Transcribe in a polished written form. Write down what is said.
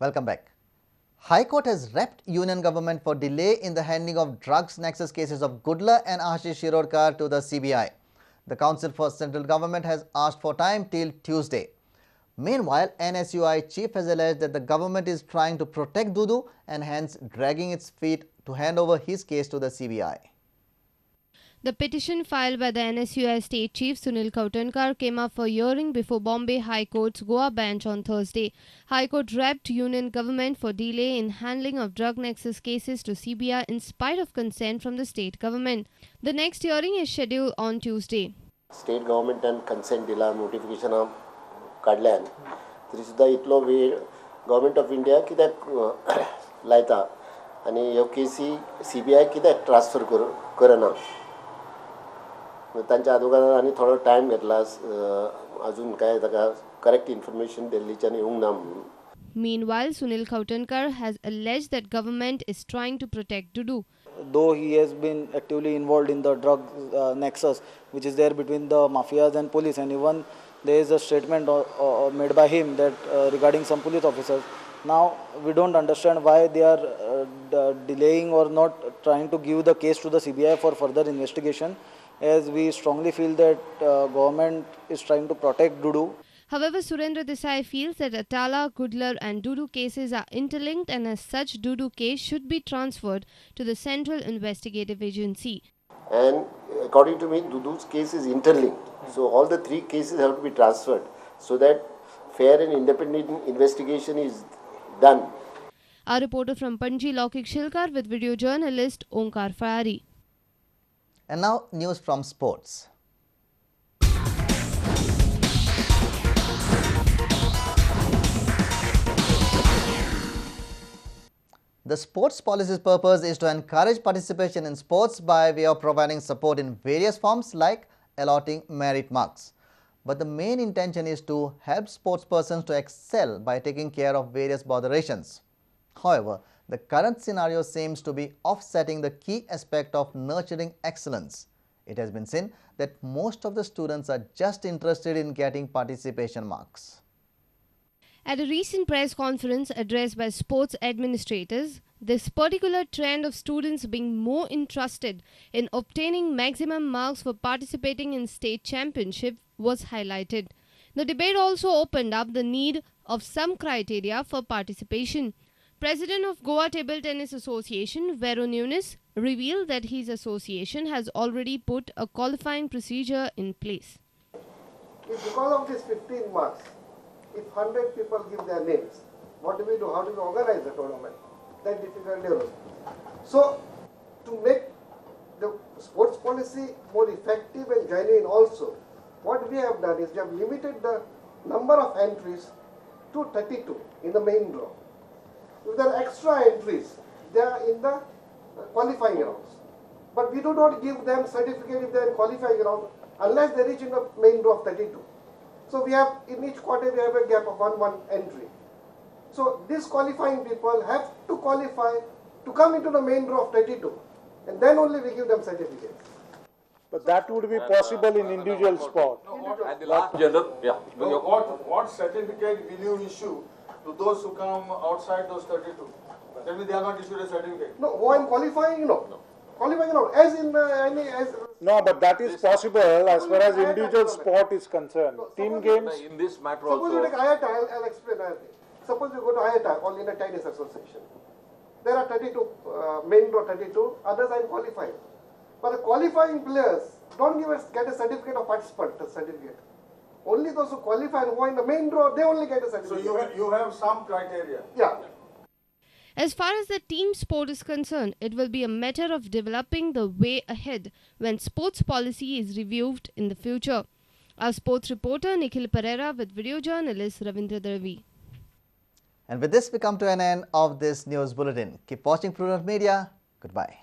Welcome back. High Court has repped Union government for delay in the handing of drugs nexus cases of Gudlar and Ashish Shirodkar to the CBI. The Council for Central Government has asked for time till Tuesday. Meanwhile, NSUI chief has alleged that the government is trying to protect Dudu and hence dragging its feet to hand over his case to the CBI. The petition filed by the NSUI State Chief Sunil Kautonkar came up for hearing before Bombay High Court's Goa bench on Thursday. High Court repped Union government for delay in handling of drug nexus cases to CBI in spite of consent from the state government. The next hearing is scheduled on Tuesday. State government and consent दिला notification काढल्यान तरी सुद्धा इतलो वेळ government of India कित्याक लायता आनी ह्यो केसी CBI कित्याक ट्रान्सफर करना तांच्या अगोदर आनी थोडो टायम घेतला अजून काय ताका करेक्ट इन्फॉर्मेशन दिल्लीच्यान येवंक ना म्हणून. Meanwhile, Sunil Kautonkar has alleged that government is trying to protect Dudu. Though he has been actively involved in the drug nexus which is there between the mafias and police, and even there is a statement made by him that regarding some police officers. Now we don't understand why they are delaying or not trying to give the case to the CBI for further investigation, as we strongly feel that government is trying to protect Dudu. However, Surendra Desai feels that Atala, Gudlar and Dudu cases are interlinked, and as such, Dudu case should be transferred to the Central Investigative Agency. And according to me, Dudu's case is interlinked. So all the three cases have to be transferred so that fair and independent investigation is done. Our reporter from Panji, Laukik Shilkar, with video journalist Omkar Farari. And now news from sports. The sports policy's purpose is to encourage participation in sports by way of providing support in various forms like allotting merit marks. But the main intention is to help sportspersons to excel by taking care of various botherations. However, the current scenario seems to be offsetting the key aspect of nurturing excellence. It has been seen that most of the students are just interested in getting participation marks. At a recent press conference addressed by sports administrators, this particular trend of students being more interested in obtaining maximum marks for participating in state championship was highlighted. The debate also opened up the need of some criteria for participation. President of Goa Table Tennis Association, Vero Nunes, revealed that his association has already put a qualifying procedure in place. If because of this 15 marks, if 100 people give their names, what do we do? How do we organize the tournament? That difficult is. So, to make the sports policy more effective and genuine also, what we have done is we have limited the number of entries to 32 in the main draw. If there are extra entries, they are in the qualifying rounds. But we do not give them certificate if they are in qualifying round unless they reach in the main draw of 32. So we have, in each quarter we have a gap of one entry. So these qualifying people have to qualify to come into the main draw of 32, and then only we give them certificates. But that would be possible in individual sport. At the last general, yeah. What certificate will you issue to those who come outside those 32? Tell me they are not issued a certificate. No, who are in qualifying, no. Qualifying, no. As in No, but that is possible as far as individual sport is concerned. Team games. In this matter Suppose you also. take IATA, I'll explain another thing. Suppose you go to IATA, All India Tennis Association. There are 32, main draw 32, others are in qualifying. But the qualifying players don't get a certificate of participant certificate. Only those who qualify and who are in the main draw, they only get a certificate. So you have some criteria. Yeah. As far as the team sport is concerned, it will be a matter of developing the way ahead when sports policy is reviewed in the future. Our sports reporter Nikhil Pereira with video journalist Ravindra Darvi. And with this, we come to an end of this news bulletin. Keep watching Prudent Media. Goodbye.